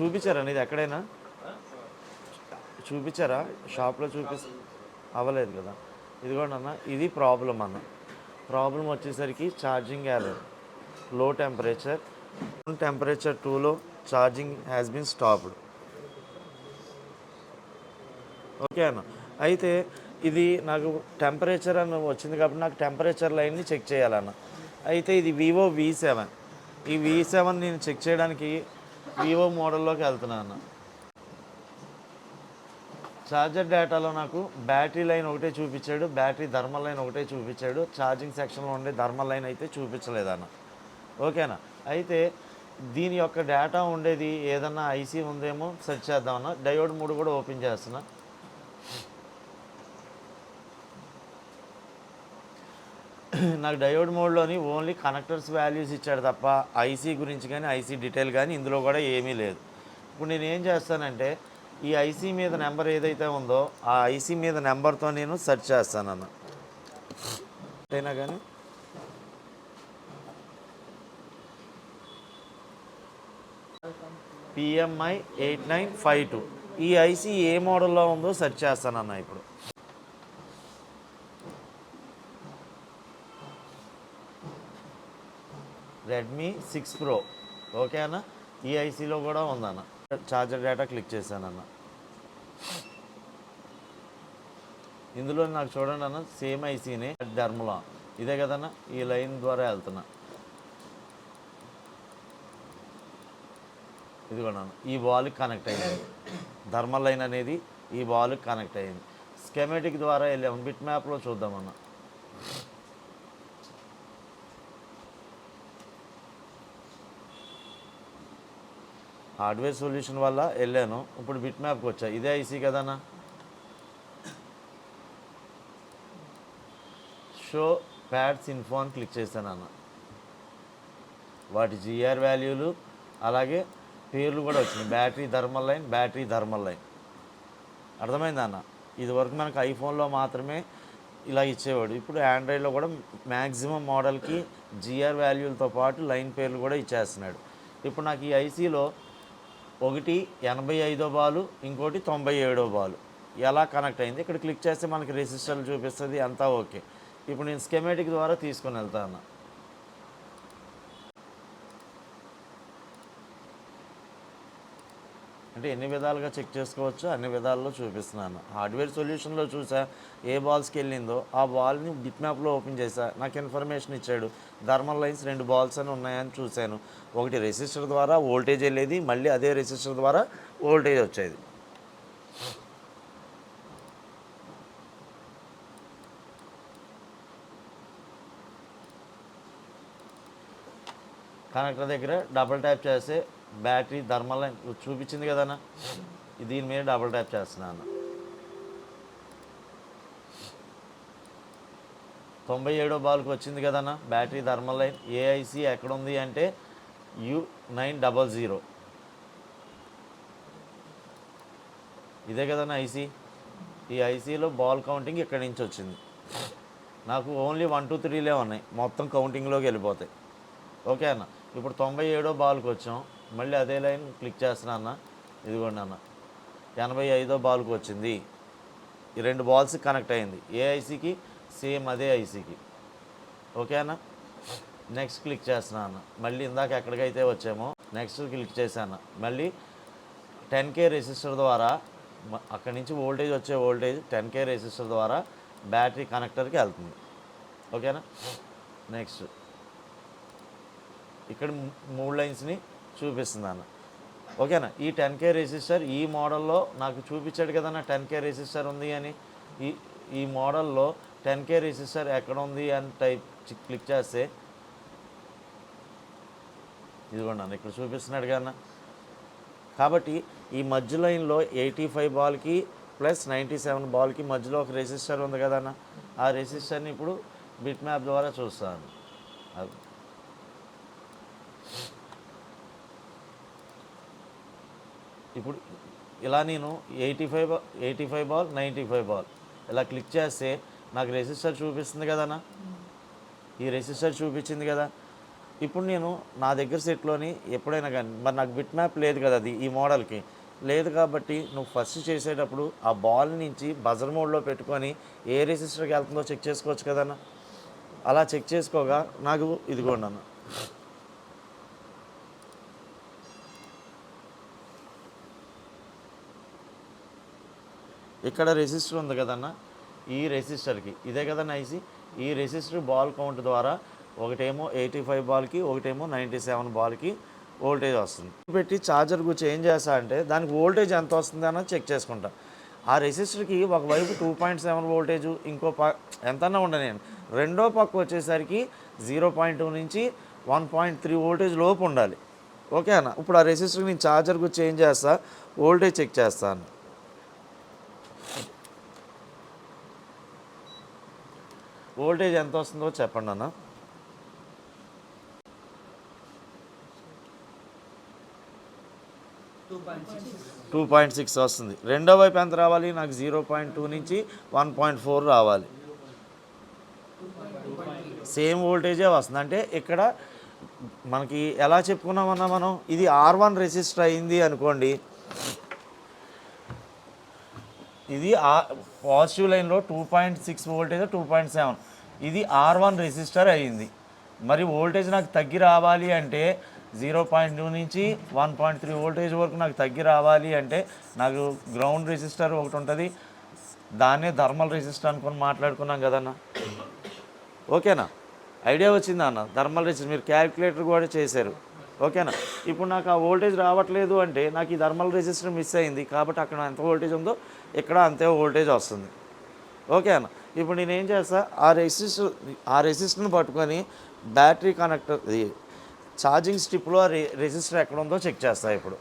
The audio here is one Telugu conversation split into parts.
చూపించారా ఇది ఎక్కడైనా చూపించారా షాప్లో అవ్వలేదు కదా. ఇదిగోండి అన్న, ఇది ప్రాబ్లం అన్న. ప్రాబ్లం వచ్చేసరికి ఛార్జింగ్ ఎర్రర్, లో టెంపరేచర్ 2లో charging has been stopped. Okay అన్న. అయితే ఇది నాకు టెంపరేచర్ అని వచ్చింది కాబట్టి నాకు టెంపరేచర్ లైన్ని చెక్ చేయాలన్న. అయితే ఇది వివో V7. ఈ V7 నేను చెక్ చేయడానికి వివో మోడల్లోకి వెళ్తున్నాను అన్న. ఛార్జర్ డేటాలో నాకు బ్యాటరీ లైన్ ఒకటే చూపించాడు, బ్యాటరీ థర్మల్ లైన్ ఒకటే చూపించాడు. ఛార్జింగ్ సెక్షన్లో ఉండే థర్మల్ లైన్ అయితే చూపించలేదన్న. ఓకేనా. అయితే దీని యొక్క డేటా ఉండేది ఏదన్నా ఐసీ ఉందేమో సెర్చ్ చేద్దామన్నా. డయోడ్ 3 కూడా ఓపెన్ చేస్తున్నా. నాకు డయోడ్ మోడ్లోని ఓన్లీ కనెక్టర్స్ వాల్యూస్ ఇచ్చాడు తప్ప ఐసీ గురించి కానీ ఐసీ డీటెయిల్ కానీ ఇందులో కూడా ఏమీ లేదు. ఇప్పుడు నేను ఏం చేస్తానంటే ఈ ఐసీ మీద నెంబర్ ఏదైతే ఉందో ఆ ఐసీ మీద నెంబర్తో నేను సెర్చ్ చేస్తానన్న. అయినా కానీ PMI 8952 ఈ ఐసీ ఏ మోడల్లో ఉందో సెర్చ్ చేస్తానన్న. ఇప్పుడు రెడ్మీ 6 Pro ఓకే అన్న. ఈ ఐసీలో కూడా ఉందన్న. ఛార్జర్ డేటా క్లిక్ చేశానన్న. ఇందులో నాకు చూడండి అన్న, సేమ్ ఐసీనే, ధర్మలా ఇదే కదన్న. ఈ లైన్ ద్వారా వెళ్తున్నా. ఇది కూడా ఈ వాల్కి కనెక్ట్ అయ్యింది. థర్మల్ లైన్ అనేది ఈ వాల్కి కనెక్ట్ అయ్యింది. స్కెమెటిక్ ద్వారా వెళ్ళాము. బిట్ మ్యాప్లో చూద్దామన్న. హార్డ్వేర్ సొల్యూషన్ వల్ల వెళ్ళాను. ఇప్పుడు బిట్ మ్యాప్కి వచ్చా. ఇదే ఐసీ కదన్నా. షో ప్యాడ్స్ ఇన్ఫో అని క్లిక్ చేశాను అన్న. వాటి జిఆర్ వాల్యూలు అలాగే పేర్లు కూడా వచ్చినాయి. బ్యాటరీ థర్మల్ లైన్ అర్థమైందా అన్న. ఇదివరకు మనకు ఐఫోన్లో మాత్రమే ఇలా ఇచ్చేవాడు. ఇప్పుడు ఆండ్రాయిడ్లో కూడా మ్యాక్సిమం మోడల్కి జిఆర్ వాల్యూలతో పాటు లైన్ పేర్లు కూడా ఇచ్చేస్తున్నాడు. ఇప్పుడు నాకు ఈ ఐసీలో ఒకటి 85వ బాలు, ఇంకోటి 97వ బాలు ఎలా కనెక్ట్ అయింది. ఇక్కడ క్లిక్ చేస్తే మనకి రెసిస్టర్లు చూపిస్తుంది, అంతా ఓకే. ఇప్పుడు నేను స్కెమెటిక్ ద్వారా తీసుకొని వెళ్తాను. అంటే ఎన్ని విధాలుగా చెక్ చేసుకోవచ్చు అన్ని విధాల్లో చూపిస్తున్నాను. హార్డ్వేర్ సొల్యూషన్లో చూసా ఏ బాల్స్కి వెళ్ళిందో ఆ బాల్ని బిట్ మ్యాప్లో ఓపెన్ చేశా. నాకు ఇన్ఫర్మేషన్ ఇచ్చాడు. థర్మల్ లైన్స్ 2 బాల్స్ అని ఉన్నాయని చూశాను. ఒకటి రెసిస్టర్ ద్వారా వోల్టేజ్ వెళ్ళేది, మళ్ళీ అదే రెసిస్టర్ ద్వారా వోల్టేజ్ వచ్చేది. కనెక్టర్ దగ్గర డబుల్ ట్యాప్ చేస్తే బ్యాటరీ థర్మల్ లైన్ చూపించింది కదన్నా. దీని మీద డబుల్ ట్యాప్ చేస్తున్నాను. 97వ బాల్కి వచ్చింది కదన్నా బ్యాటరీ థర్మల్ లైన్. ఏఐసి ఎక్కడుంది అంటే U900 ఇదే కదన్నా ఐసీ. ఈ ఐసీలో బాల్ కౌంటింగ్ ఇక్కడి నుంచి వచ్చింది. నాకు ఓన్లీ 1 2 3లే ఉన్నాయి, మొత్తం కౌంటింగ్లోకి వెళ్ళిపోతాయి. ఓకే అన్న. ఇప్పుడు 97వ బాల్కి వచ్చాం. మళ్ళీ అదే లైన్ క్లిక్ చేస్తున్నా అన్న. ఇదిగోండి అన్న, 85వ బాల్కి వచ్చింది. ఈ 2 బాల్స్ కనెక్ట్ అయింది. ఏ ఐసీకి సేమ్ అదే ఐసీకి. ఓకే అన్న. నెక్స్ట్ క్లిక్ చేస్తున్నా అన్న. మళ్ళీ ఇందాక ఎక్కడికైతే వచ్చామో నెక్స్ట్ క్లిక్ చేశాను. మళ్ళీ 10K రెసిస్టర్ ద్వారా అక్కడి నుంచి వోల్టేజ్ వచ్చే వోల్టేజ్ 10K రెసిస్టర్ ద్వారా బ్యాటరీ కనెక్టర్కి వెళ్తుంది. ఓకేనా. నెక్స్ట్ ఇక్కడ 3 లైన్స్ని చూపిస్తుంది అన్న. ఓకేనా. ఈ 10K రెసిస్టర్ ఈ మోడల్లో నాకు చూపించాడు కదన్నా 10K రెసిస్టర్ ఉంది అని. ఈ మోడల్లో 10K రెసిస్టర్ ఎక్కడ ఉంది అని క్లిక్ చేస్తే ఇదిగోండి అన్న, ఇక్కడ చూపిస్తున్నాడు కదన్నా. కాబట్టి ఈ మధ్య లైన్లో 85 బాల్కి ప్లస్ 97 బాల్కి మధ్యలో ఒక రెసిస్టర్ ఉంది కదన్న. ఆ రెసిస్టర్ని ఇప్పుడు బిట్ మ్యాప్ ద్వారా చూస్తాను. ఇప్పుడు ఇలా నేను 85 బాల్ 95 బాల్ ఇలా క్లిక్ చేస్తే నాకు రెసిస్టర్ చూపిస్తుంది కదన్నా. ఈ రెసిస్టర్ చూపించింది కదా. ఇప్పుడు నేను నా దగ్గర సెట్లోని ఎప్పుడైనా కానీ మరి నాకు బిట్ మ్యాప్ లేదు కదా, అది ఈ మోడల్కి లేదు కాబట్టి నువ్వు ఫస్ట్ చేసేటప్పుడు ఆ బాల్ నుంచి బజర్ మోడ్లో పెట్టుకొని ఏ రెసిస్టర్కి వెళ్తుందో చెక్ చేసుకోవచ్చు కదన్న. అలా చెక్ చేసుకోగా నాకు ఇదిగోండి అన్న, ఇక్కడ రెసిస్టర్ ఉంది కదన్న, ఈ రెసిస్టర్కి ఇదే కదన్న ఐసి, ఈ రెసిస్టర్ బాల్ కౌంట్ ద్వారా ఒకటేమో 85 బాల్కి, ఒకటేమో 97 బాల్కి వోల్టేజ్ వస్తుంది. పెట్టి ఛార్జర్ గురించి ఏం చేస్తా అంటే దానికి వోల్టేజ్ ఎంత వస్తుంది అన్నది చెక్ చేసుకుంటా. ఆ రెసిస్టర్కి ఒకవైపు 2.7 వోల్టేజ్, ఇంకో ఎంతన్నా ఉండను నేను, రెండో పక్క వచ్చేసరికి 0.2 నుంచి 1.3 వోల్టేజ్ లోపు ఉండాలి. ఓకే అన్న. ఇప్పుడు ఆ రెసిస్టర్కి నేను ఛార్జర్ గురించి ఏం చేస్తా, వోల్టేజ్ చెక్ చేస్తాను. వోల్టేజ్ ఎంత వస్తుందో చెప్పండి అన్న. 2.6 వస్తుంది. రెండో వైపు ఎంత రావాలి నాకు, 0.2 నుంచి 1.4 రావాలి. సేమ్ వోల్టేజే వస్తుంది. అంటే ఇక్కడ మనకి ఎలా చెప్పుకున్నామన్నా మనం, ఇది R1 రెసిస్టర్ అయింది అనుకోండి, ఇది పాజిటివ్ లైన్లో 2.6 వోల్టేజ్ 2.7, ఇది R1 రెసిస్టర్ అయ్యింది. మరి వోల్టేజ్ నాకు తగ్గి రావాలి అంటే 0.2 నుంచి 1.3 వోల్టేజ్ వరకు నాకు తగ్గి రావాలి అంటే నాకు గ్రౌండ్ రెసిస్టర్ ఒకటి ఉంటుంది, దాన్నే థర్మల్ రెసిస్టర్ అనుకొని మాట్లాడుకున్నాం కదన్నా. ఓకేనా, ఐడియా వచ్చిందా అన్న? థర్మల్ రెసిస్టర్ మీరు క్యాలిక్యులేటర్ కూడా చేశారు. ఓకేనా. ఇప్పుడు నాకు ఆ వోల్టేజ్ రావట్లేదు అంటే నాకు ఈ థర్మల్ రెసిస్టర్ మిస్ అయింది కాబట్టి అక్కడ ఎంత వోల్టేజ్ ఉందో ఇక్కడ అంతే వోల్టేజ్ వస్తుంది. ఓకే అన్న. ఇప్పుడు నేనేం చేస్తా, ఆ రెసిస్టర్ని పట్టుకొని బ్యాటరీ కనెక్టర్ ఛార్జింగ్ స్ట్రిప్లో ఆ రెసిస్టర్ ఎక్కడ ఉందో చెక్ చేస్తా. ఇప్పుడు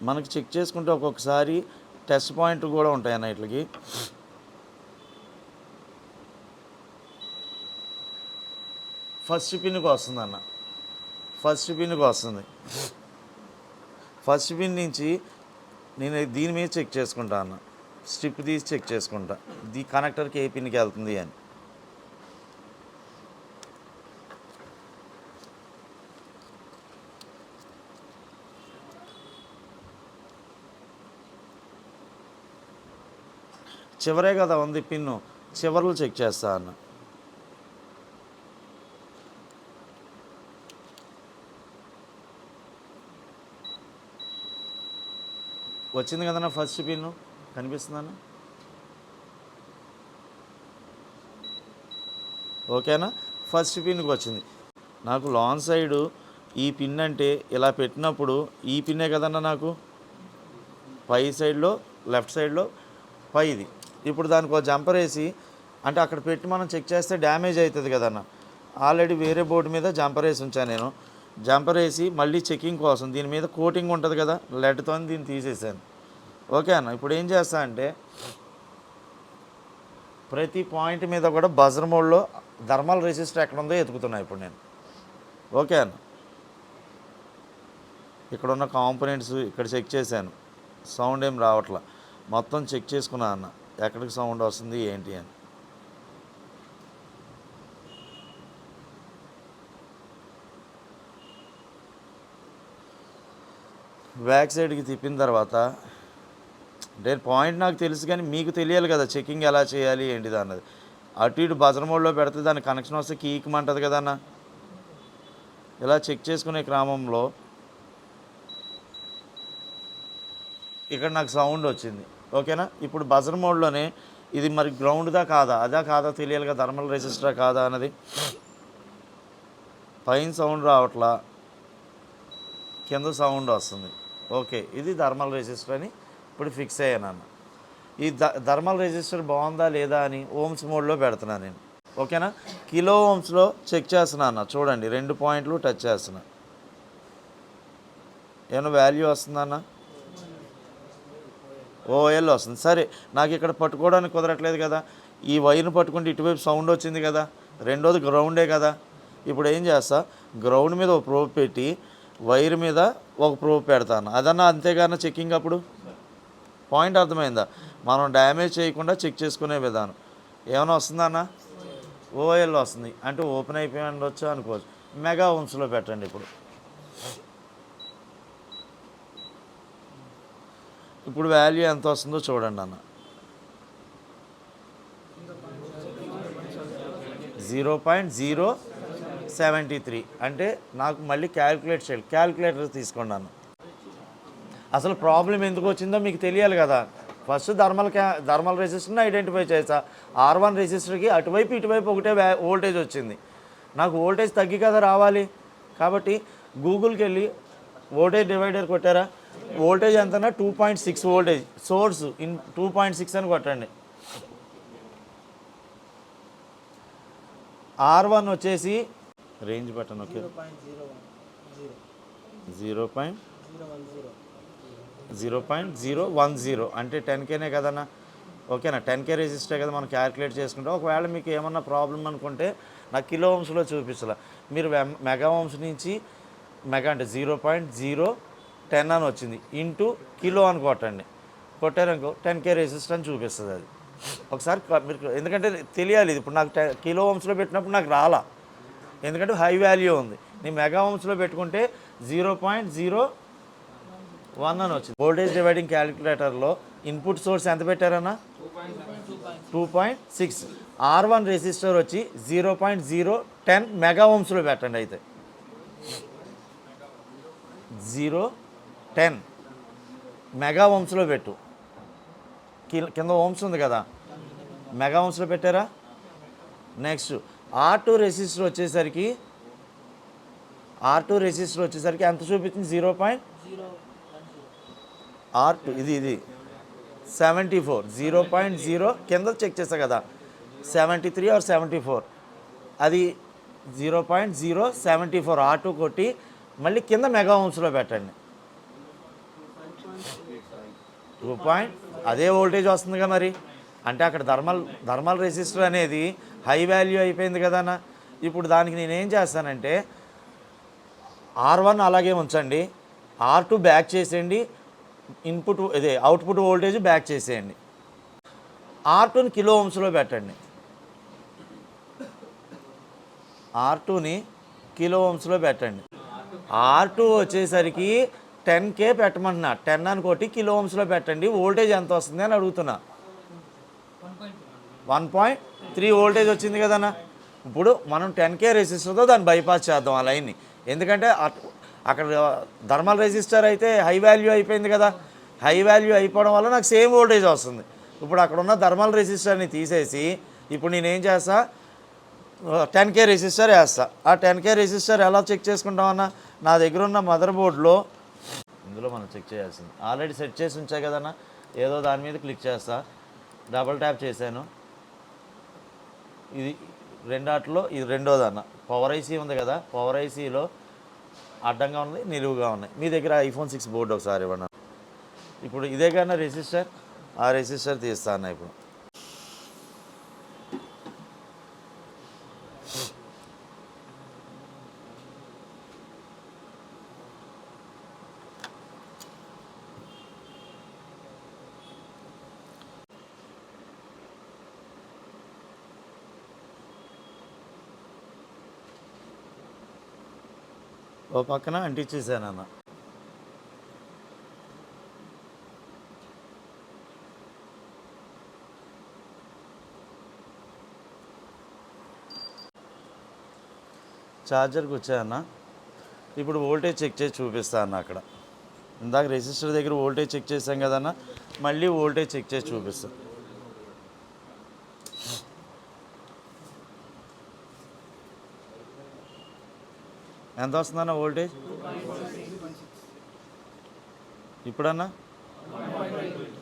మనకి చెక్ చేసుకుంటే ఒక్కొక్కసారి టెస్ట్ పాయింట్ కూడా ఉంటాయి అన్న. ఇట్లకి ఫస్ట్ పిన్కి వస్తుంది అన్న, ఫస్ట్ పిన్కి వస్తుంది. ఫస్ట్ పిన్ నుంచి నేను దీని మీద చెక్ చేసుకుంటా అన్న, స్ట్రిప్ తీసి చెక్ చేసుకుంటా కనెక్టర్కి ఏ పిన్కి వెళ్తుంది అని. చివరే కదా ఉంది పిన్ను, చివర్లు చెక్ చేస్తా అన్న. వచ్చింది కదన్నా ఫస్ట్ పిన్ను, కనిపిస్తుందన్న? ఓకేనా, ఫస్ట్ పిన్కి వచ్చింది. నాకు లాంగ్ సైడు ఈ పిన్ అంటే ఇలా పెట్టినప్పుడు ఈ పిన్నే కదన్నా నాకు పై సైడ్లో, లెఫ్ట్ సైడ్లో పైది. ఇప్పుడు దానికి ఒక జంపర్ వేసి అంటే అక్కడ పెట్టి మనం చెక్ చేస్తే డ్యామేజ్ అవుతుంది కదన్న. ఆల్రెడీ వేరే బోర్డు మీద జంపర్ వేసి ఉంచాను నేను. జంపర్ వేసి మళ్ళీ చెకింగ్ కోసం దీని మీద కోటింగ్ ఉంటుంది కదా లెడ్తో, దీన్ని తీసేసాను. ఓకే అన్న. ఇప్పుడు ఏం చేస్తా అంటే ప్రతి పాయింట్ మీద కూడా బజర్ మోడ్లో థర్మల్ రెసిస్టర్ ఎక్కడ ఉందో ఎతుకుతున్నా ఇప్పుడు నేను. ఓకే అన్న. ఇక్కడ ఉన్న కాంపోనెంట్స్ ఇక్కడ చెక్ చేశాను, సౌండ్ ఏం రావట్లా, మొత్తం చెక్ చేసుకున్నా అన్న ఎక్కడికి సౌండ్ వస్తుంది ఏంటి అని. బ్యాక్ సైడ్కి తిప్పిన తర్వాత నేను పాయింట్ నాకు తెలుసు కానీ మీకు తెలియాలి కదా చెకింగ్ ఎలా చేయాలి ఏంటిది అన్నది. అటు ఇటు బజర్ మోడ్లో పెడితే దాని కనెక్షన్ వస్తే కీకమంటుంది కదన్న. ఇలా చెక్ చేసుకునే క్రమంలో ఇక్కడ నాకు సౌండ్ వచ్చింది. ఓకేనా. ఇప్పుడు బజర్ మోడ్లోనే ఇది మరి గ్రౌండ్దా కాదా, అదా కాదా తెలియాలి కదా, థర్మల్ రెసిస్టరా కాదా అన్నది. పైన సౌండ్ రావట్లా, కింద సౌండ్ వస్తుంది. ఓకే, ఇది థర్మల్ రెసిస్టర్ అని ఇప్పుడు ఫిక్స్ అయ్యాను అన్న. ఈ థర్మల్ రెసిస్టర్ బాగుందా లేదా అని ఓమ్స్ మోడ్లో పెడుతున్నాను నేను. ఓకేనా. కిలో ఓమ్స్లో చెక్ చేస్తున్నా అన్న. చూడండి 2 పాయింట్లు టచ్ చేస్తున్నా. ఏమైనా వాల్యూ వస్తుందన్న? ఓఎల్ వస్తుంది. సరే, నాకు ఇక్కడ పట్టుకోవడానికి కుదరట్లేదు కదా, ఈ వైర్ను పట్టుకుంటే ఇటువైపు సౌండ్ వచ్చింది కదా, రెండోది గ్రౌండే కదా. ఇప్పుడు ఏం చేస్తా, గ్రౌండ్ మీద ఒక ప్రోబ్ పెట్టి వైర్ మీద ఒక ప్రోబ్ పెడతాను. అదన్నా అంతేగాన చెక్కింగ్ అప్పుడు పాయింట్ అర్థమైందా? మనం డ్యామేజ్ చేయకుండా చెక్ చేసుకునే విధానం. ఏమైనా వస్తుందన్న? ఓఎల్ వస్తుంది అంటే ఓపెన్ అయిపోయి ఉండొచ్చు అనుకోవచ్చు. మెగా ఓమ్స్లో పెట్టండి. ఇప్పుడు వాల్యూ ఎంత వస్తుందో చూడండి అన్న. 0.073 అంటే నాకు మళ్ళీ క్యాలిక్యులేట్ చేయాలి. క్యాలిక్యులేటర్ తీసుకోండి అన్న. అసలు ప్రాబ్లం ఎందుకు వచ్చిందో మీకు తెలియాలి కదా. ఫస్ట్ థర్మల్ రెసిస్టర్ని ఐడెంటిఫై చేసా. R1 రెసిస్టర్కి అటువైపు ఇటువైపు ఒకటే వోల్టేజ్ వచ్చింది. నాకు వోల్టేజ్ తగ్గి కదా రావాలి. కాబట్టి గూగుల్కి వెళ్ళి వోల్టేజ్ డివైడర్ కొట్టారా, వోల్టేజ్ ఎంతనా 2.6 వోల్టేజ్ సోర్స్ 2.6 అని కొట్టండి. R1 వచ్చేసి రేంజ్ బటన్ ఓకే 0.010 అంటే 10Kనే కదన్నా. ఓకేనా, 10K రెసిస్టర్ కదా మనం క్యాలిక్యులేట్ చేసుకుంటాం. ఒకవేళ మీకు ఏమన్నా ప్రాబ్లం అనుకుంటే నాకు కిలో ఓమ్స్లో చూపించాల. మీరు మెగా ఓమ్స్ నుంచి మెగా అంటే 0.010 అని వచ్చింది ఇంటూ కిలో అని కొట్టండి. కొట్టారనుకో 10K రెసిస్టర్ అని చూపిస్తుంది అది. ఒకసారి మీరు ఎందుకంటే తెలియాలి ఇది. ఇప్పుడు నాకు కిలో ఓమ్స్లో పెట్టినప్పుడు నాకు రాలా, ఎందుకంటే హై వాల్యూ ఉంది. నేను మెగా ఓమ్స్లో పెట్టుకుంటే 0.01 అని వచ్చింది. వోల్టేజ్ డివైడింగ్ క్యాలిక్యులేటర్లో ఇన్పుట్ సోర్స్ ఎంత పెట్టారన్నా? 2.6. R1 రెసిస్టర్ వచ్చి 0.010 మెగా ఓమ్స్లో పెట్టండి. అయితే 0.10 మెగా ఓమ్స్లో పెట్టు. కింద ఓమ్స్ ఉంది కదా, మెగా ఓమ్స్లో పెట్టారా. నెక్స్ట్ R2 రెసిస్టర్ వచ్చేసరికి ఎంత చూపించింది? 0.R2 ఇది 74 0.0 కింద చెక్ చేస్తా కదా 73 or 74 అది 0.074 R2 కొట్టి మళ్ళీ కింద మెగా ఓమ్స్లో పెట్టండి. 2. అదే వోల్టేజ్ వస్తుందిగా మరి. అంటే అక్కడ థర్మల్ రెసిస్టర్ అనేది హై వాల్యూ అయిపోయింది కదన్న. ఇప్పుడు దానికి నేనేం చేస్తానంటే R1 అలాగే ఉంచండి, R2 బ్యాక్ చేసేయండి, అవుట్పుట్ వోల్టేజ్ బ్యాక్ చేసేయండి. R2ని కిలో ఓమ్స్లో పెట్టండి. R2 వచ్చేసరికి 10K పెట్టమంటున్నా. 10 అని కొట్టి కిలో ఓమ్స్లో పెట్టండి. వోల్టేజ్ ఎంత వస్తుంది అని అడుగుతున్నా. 1.3 వోల్టేజ్ వచ్చింది కదన్నా. ఇప్పుడు మనం 10K రెసిస్టర్తో దాన్ని బైపాస్ చేద్దాం ఆ లైన్ని. ఎందుకంటే అక్కడ థర్మల్ రెసిస్టర్ అయితే హై వాల్యూ అయిపోయింది కదా. హై వాల్యూ అయిపోవడం వల్ల నాకు సేమ్ వోల్టేజ్ వస్తుంది. ఇప్పుడు అక్కడ ఉన్న థర్మల్ రెసిస్టర్ని తీసేసి ఇప్పుడు నేనేం చేస్తా, 10K రెసిస్టర్ వేస్తా. ఆ 10K రెసిస్టర్ ఎలా చెక్ చేసుకుంటామన్నా? నా దగ్గర ఉన్న మదర్ బోర్డులో ఇందులో మనం చెక్ చేయాల్సింది ఆల్రెడీ సెట్ చేసి ఉంచాయి కదన్నా. ఏదో దాని మీద క్లిక్ చేస్తా, డబుల్ ట్యాప్ చేశాను. ఇది రెండాట్లో ఇది రెండోదన్న. పవర్ ఐసీ ఉంది కదా, పవర్ ఐసీలో అడ్డంగా ఉంది, నిలువుగా ఉన్నాయి. మీ దగ్గర iPhone 6 బోర్డు ఒకసారి ఇవ్వండి. ఇప్పుడు ఇదే కన్నా రెసిస్టర్, ఆ రెసిస్టర్ తీస్తా అన్న. ఇప్పుడు ఓ పక్కన అంటించేసానన్న. ఛార్జర్కి వచ్చాయన్న. ఇప్పుడు వోల్టేజ్ చెక్ చేసి చూపిస్తా అన్న. అక్కడ ఇందాక రెసిస్టర్ దగ్గర వోల్టేజ్ చెక్ చేసాం కదన్న, మళ్ళీ వోల్టేజ్ చెక్ చేసి చూపిస్తా. ఎంత వస్తుందన్న వోల్టేజ్? ఇప్పుడన్నా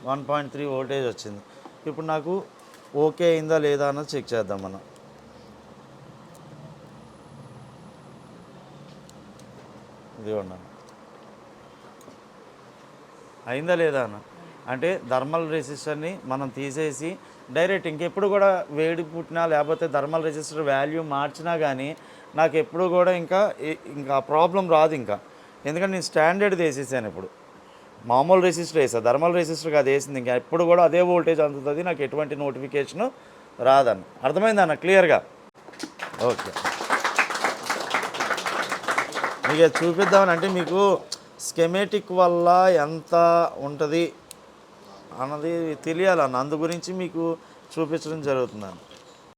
1.3 వోల్టేజ్ వచ్చింది. ఇప్పుడు నాకు ఓకే అయిందా లేదా అన్నది చెక్ చేద్దాం మనం. ఇదిగోండి అన్న, అయిందా లేదా అన్న. అంటే థర్మల్ రెసిస్టర్ని మనం తీసేసి డైరెక్ట్ ఇంకెప్పుడు కూడా వేడి పుట్టినా లేకపోతే థర్మల్ రెసిస్టర్ వాల్యూ మార్చినా కానీ నాకు ఎప్పుడు కూడా ఇంకా ప్రాబ్లం రాదు ఇంకా. ఎందుకంటే నేను స్టాండర్డ్ వేసేసాను. ఇప్పుడు మామూలు రెసిస్టర్ వేసా, థర్మల్ రెసిస్టర్ కాదు వేసింది. ఇంకా ఎప్పుడు కూడా అదే వోల్టేజ్ అందుతుంది, నాకు ఎటువంటి నోటిఫికేషను రాదన్న. అర్థమైందన్న క్లియర్గా? ఓకే, మీకు చూపిద్దామని అంటే మీకు స్కెమేటిక్ వల్ల ఎంత ఉంటుంది అన్నది తెలియాలన్న, అందు గురించి మీకు చూపించడం జరుగుతుందన్న.